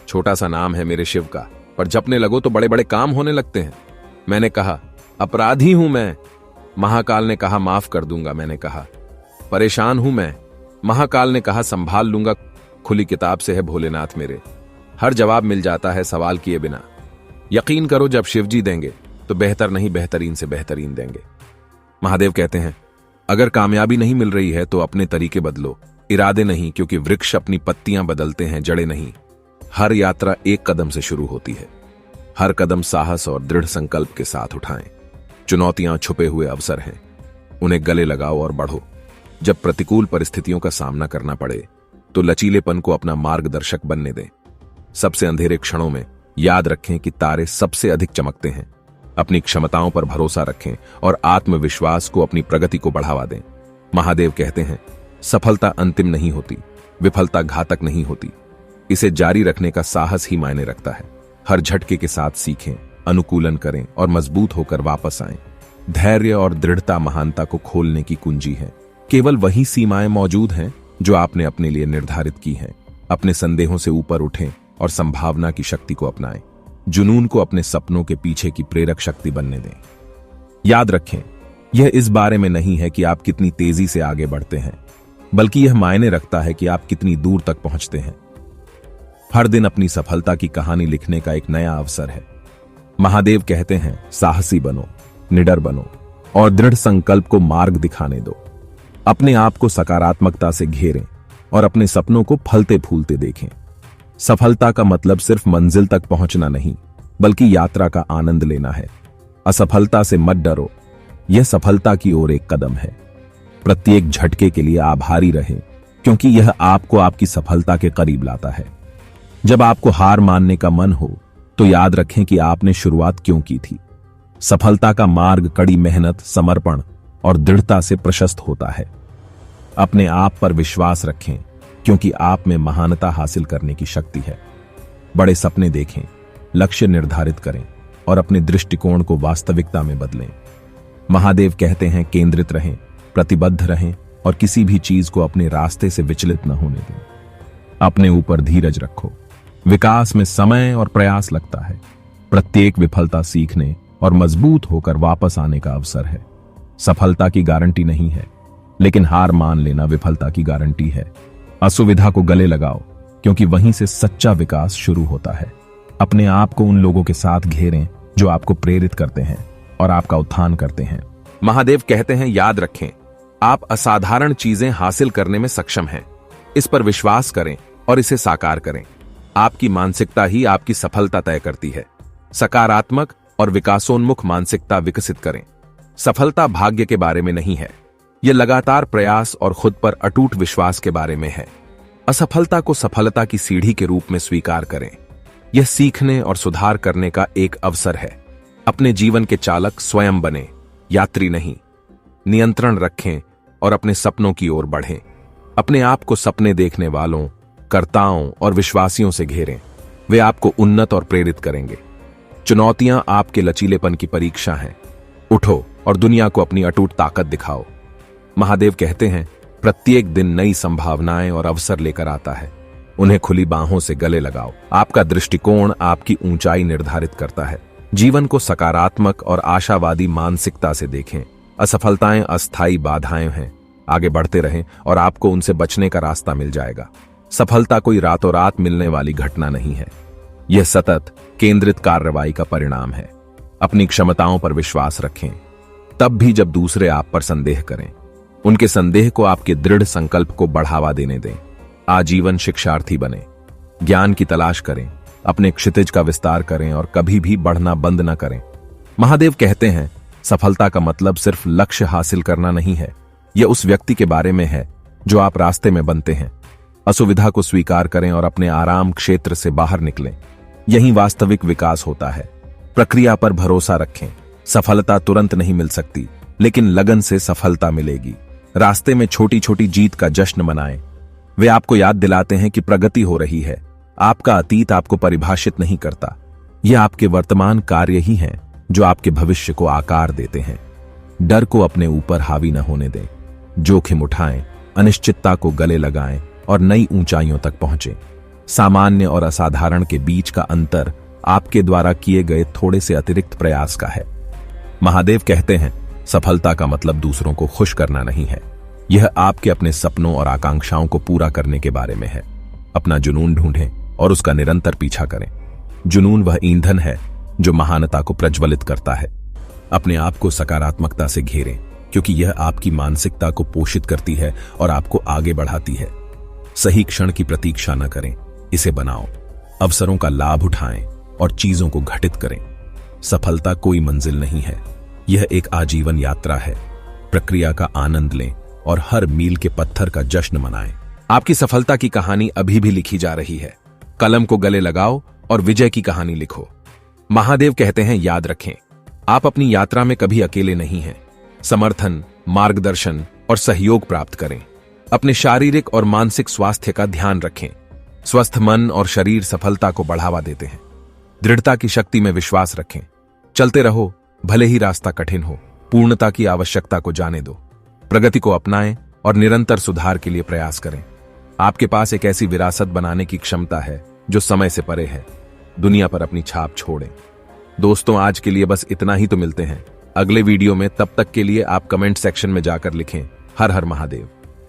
छोटा सा नाम है मेरे शिव का, पर जपने लगो तो बड़े बड़े काम होने लगते हैं। मैंने कहा, अपराधी हूं मैं। महाकाल ने कहा, माफ कर दूंगा। मैंने कहा, परेशान हूं मैं। महाकाल ने कहा, संभाल लूंगा। खुली किताब से है भोलेनाथ मेरे, हर जवाब मिल जाता है सवाल किए बिना। यकीन करो, जब शिवजी देंगे तो बेहतर नहीं बेहतरीन से बेहतरीन देंगे। महादेव कहते हैं, अगर कामयाबी नहीं मिल रही है तो अपने तरीके बदलो, इरादे नहीं, क्योंकि वृक्ष अपनी पत्तियां बदलते हैं, जड़ें नहीं। हर यात्रा एक कदम से शुरू होती है। हर कदम साहस और दृढ़ संकल्प के साथ उठाएं। चुनौतियां छुपे हुए अवसर हैं, उन्हें गले लगाओ और बढ़ो। जब प्रतिकूल परिस्थितियों का सामना करना पड़े तो लचीलेपन को अपना मार्गदर्शक बनने दें। सबसे अंधेरे क्षणों में याद रखें कि तारे सबसे अधिक चमकते हैं। अपनी क्षमताओं पर भरोसा रखें और आत्मविश्वास को अपनी प्रगति को बढ़ावा दें। महादेव कहते हैं, सफलता अंतिम नहीं होती, विफलता घातक नहीं होती, इसे जारी रखने का साहस ही मायने रखता है। हर झटके के साथ सीखें, अनुकूलन करें और मजबूत होकर वापस आएं। धैर्य और दृढ़ता महानता को खोलने की कुंजी है। केवल वही सीमाएं मौजूद हैं जो आपने अपने लिए निर्धारित की हैं। अपने संदेहों से ऊपर उठें और संभावना की शक्ति को अपनाएं। जुनून को अपने सपनों के पीछे की प्रेरक शक्ति बनने दें। याद रखें, यह इस बारे में नहीं है कि आप कितनी तेजी से आगे बढ़ते हैं, बल्कि यह मायने रखता है कि आप कितनी दूर तक पहुंचते हैं। हर दिन अपनी सफलता की कहानी लिखने का एक नया अवसर है। महादेव कहते हैं, साहसी बनो, निडर बनो और दृढ़ संकल्प को मार्ग दिखाने दो। अपने आप को सकारात्मकता से घेरें और अपने सपनों को फलते फूलते देखें। सफलता का मतलब सिर्फ मंजिल तक पहुंचना नहीं, बल्कि यात्रा का आनंद लेना है। असफलता से मत डरो, यह सफलता की ओर एक कदम है। प्रत्येक झटके के लिए आभारी रहें, क्योंकि यह आपको आपकी सफलता के करीब लाता है। जब आपको हार मानने का मन हो तो याद रखें कि आपने शुरुआत क्यों की थी। सफलता का मार्ग कड़ी मेहनत, समर्पण और दृढ़ता से प्रशस्त होता है। अपने आप पर विश्वास रखें, क्योंकि आप में महानता हासिल करने की शक्ति है। बड़े सपने देखें, लक्ष्य निर्धारित करें और अपने दृष्टिकोण को वास्तविकता में बदलें। महादेव कहते हैं, केंद्रित रहें, प्रतिबद्ध रहें और किसी भी चीज को अपने रास्ते से विचलित न होने दें। अपने ऊपर धीरज रखो। विकास में समय और प्रयास लगता है। प्रत्येक विफलता सीखने और मजबूत होकर वापस आने का अवसर है। सफलता की गारंटी नहीं है, लेकिन हार मान लेना विफलता की गारंटी है। असुविधा को गले लगाओ, क्योंकि वहीं से सच्चा विकास शुरू होता है। अपने आप को उन लोगों के साथ घेरें जो आपको प्रेरित करते हैं और आपका उत्थान करते हैं। महादेव कहते हैं, याद रखें, आप असाधारण चीजें हासिल करने में सक्षम हैं। इस पर विश्वास करें और इसे साकार करें। आपकी मानसिकता ही आपकी सफलता तय करती है। सकारात्मक और विकासोन्मुख मानसिकता विकसित करें। सफलता भाग्य के बारे में नहीं है, यह लगातार प्रयास और खुद पर अटूट विश्वास के बारे में है। असफलता को सफलता की सीढ़ी के रूप में स्वीकार करें। यह सीखने और सुधार करने का एक अवसर है। अपने जीवन के चालक स्वयं बने, यात्री नहीं। नियंत्रण रखें और अपने सपनों की ओर बढ़ें। अपने आप को सपने देखने वालों, कर्ताओं और विश्वासियों से घेरें। वे आपको उन्नत और प्रेरित करेंगे। चुनौतियां आपके लचीलेपन की परीक्षा हैं। उठो और दुनिया को अपनी अटूट ताकत दिखाओ। महादेव कहते हैं, प्रत्येक दिन नई संभावनाएं और अवसर लेकर आता है। उन्हें खुली बाहों से गले लगाओ। आपका दृष्टिकोण आपकी ऊंचाई निर्धारित करता है। जीवन को सकारात्मक और आशावादी मानसिकता से देखें। असफलताएं अस्थायी बाधाएं हैं। आगे बढ़ते रहें और आपको उनसे बचने का रास्ता मिल जाएगा। सफलता कोई रातों रात मिलने वाली घटना नहीं है, यह सतत केंद्रित कार्रवाई का परिणाम है। अपनी क्षमताओं पर विश्वास रखें, तब भी जब दूसरे आप पर संदेह करें। उनके संदेह को आपके दृढ़ संकल्प को बढ़ावा देने दें। आजीवन शिक्षार्थी बने, ज्ञान की तलाश करें, अपने क्षितिज का विस्तार करें और कभी भी बढ़ना बंद न करें। महादेव कहते हैं, सफलता का मतलब सिर्फ लक्ष्य हासिल करना नहीं है, यह उस व्यक्ति के बारे में है जो आप रास्ते में बनते हैं। असुविधा को स्वीकार करें और अपने आराम क्षेत्र से बाहर निकलें। यही वास्तविक विकास होता है। प्रक्रिया पर भरोसा रखें। सफलता तुरंत नहीं मिल सकती, लेकिन लगन से सफलता मिलेगी। रास्ते में छोटी छोटी जीत का जश्न मनाएं। वे आपको याद दिलाते हैं कि प्रगति हो रही है। आपका अतीत आपको परिभाषित नहीं करता, यह आपके वर्तमान कार्य ही हैं जो आपके भविष्य को आकार देते हैं। डर को अपने ऊपर हावी न होने दें। जोखिम उठाएं, अनिश्चितता को गले लगाएं और नई ऊंचाइयों तक पहुंचें। सामान्य और असाधारण के बीच का अंतर आपके द्वारा किए गए थोड़े से अतिरिक्त प्रयास का है। महादेव कहते हैं, सफलता का मतलब दूसरों को खुश करना नहीं है, यह आपके अपने सपनों और आकांक्षाओं को पूरा करने के बारे में है। अपना जुनून ढूंढें और उसका निरंतर पीछा करें। जुनून वह ईंधन है जो महानता को प्रज्वलित करता है। अपने आप को सकारात्मकता से घेरें, क्योंकि यह आपकी मानसिकता को पोषित करती है और आपको आगे बढ़ाती है। सही क्षण की प्रतीक्षा न करें, इसे बनाओ। अवसरों का लाभ उठाएं और चीजों को घटित करें। सफलता कोई मंजिल नहीं है, यह एक आजीवन यात्रा है। प्रक्रिया का आनंद लें और हर मील के पत्थर का जश्न मनाएं। आपकी सफलता की कहानी अभी भी लिखी जा रही है। कलम को गले लगाओ और विजय की कहानी लिखो। महादेव कहते हैं, याद रखें, आप अपनी यात्रा में कभी अकेले नहीं हैं। समर्थन, मार्गदर्शन और सहयोग प्राप्त करें। अपने शारीरिक और मानसिक स्वास्थ्य का ध्यान रखें। स्वस्थ मन और शरीर सफलता को बढ़ावा देते हैं। दृढ़ता की शक्ति में विश्वास रखें। चलते रहो, भले ही रास्ता कठिन हो। पूर्णता की आवश्यकता को जाने दो। प्रगति को अपनाएं और निरंतर सुधार के लिए प्रयास करें। आपके पास एक ऐसी विरासत बनाने की क्षमता है जो समय से परे है। दुनिया पर अपनी छाप छोड़ें। दोस्तों, आज के लिए बस इतना ही। तो मिलते हैं अगले वीडियो में। तब तक के लिए आप कमेंट सेक्शन में जाकर लिखें, हर हर महादेव।